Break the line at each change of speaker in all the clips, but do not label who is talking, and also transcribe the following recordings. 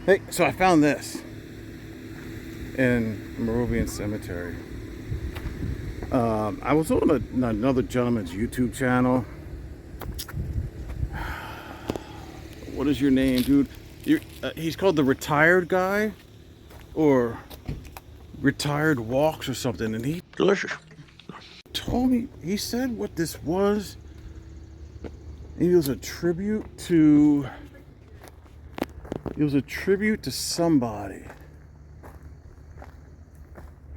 Hey, so I found this in Moravian Cemetery. I was on another gentleman's YouTube channel. What is your name, dude? He's called the Retired Guy, or Retired Walks or something, and he
Delicious.
told me, he said what this was. It was a tribute to somebody.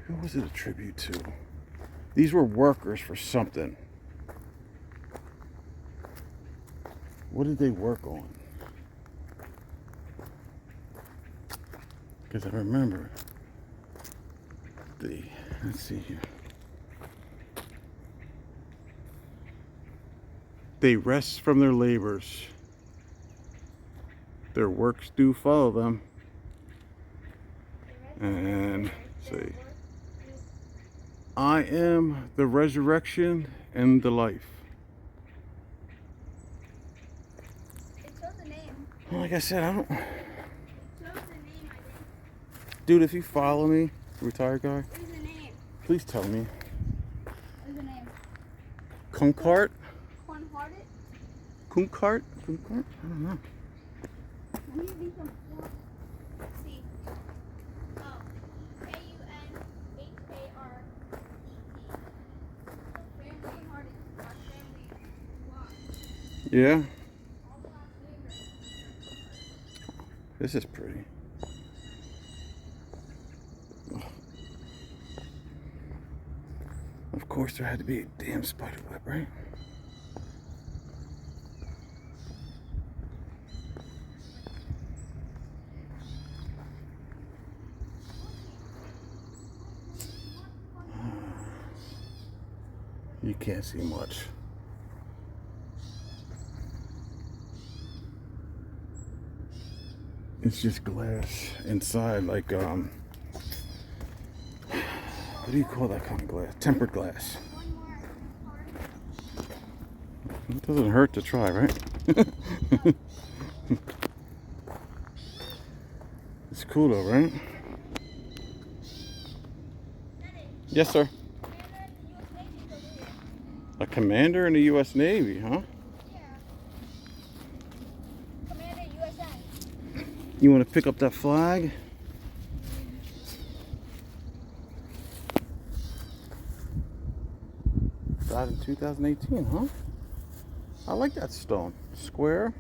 Who was it a tribute to? These were workers for something. What did they work on? Because I remember let's see here. They rest from their labors. Their works do follow them. And see, I am the resurrection and the life.
It shows the name.
Well, like I said, I don't.
It shows the name, I think.
Dude, if you follow me, Retired Guy,
What is the name?
please tell me.
What is the name?
Kunhardt?
Kunhardt?
Kunhardt? I don't know.
Let me read some. Let's see. Oh. Kunhardt. Family Hearted. Our family walk.
Yeah,
All the last neighbors.
this is pretty. Of course, there had to be a damn spider web, right? You can't see much. It's just glass inside, like what do you call that kind of glass? Tempered glass.
One more card.
It doesn't hurt to try, right? It's cool though, right? Yes, sir. A commander in the U.S. Navy, huh?
Yeah. Commander USA.
You want to pick up that flag? Died in 2018, huh? I like that stone. Square.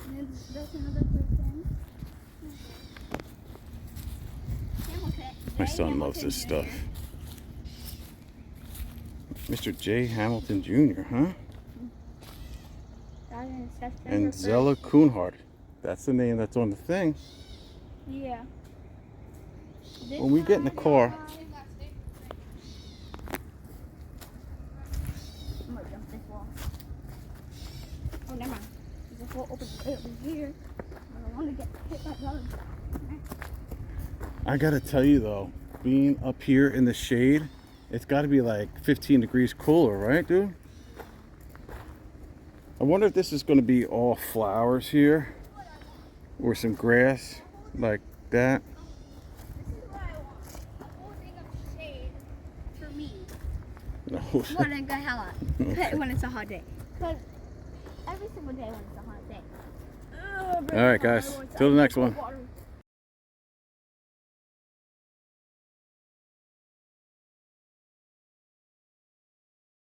And that's another person. Hamilton.
My son loves this
Hamilton
stuff. Mr. J. Hamilton Jr., huh?
Died in September
And
1st.
Zella Kunhardt. That's the name that's on the thing.
Yeah.
When we get in the car.
I'm gonna jump this wall. Oh, never mind. There's a hole over here. I don't want to get hit by bugs.
I gotta tell you though, being up here in the shade, it's gotta be like 15 degrees cooler, right, dude? I wonder if this is gonna be all flowers here, or some grass like that.
This is what I want. A whole thing of shade for me.
No.
When I got hella. When it's a hot day. Because every single day when it's a hot day.
All right, guys. Till the next one.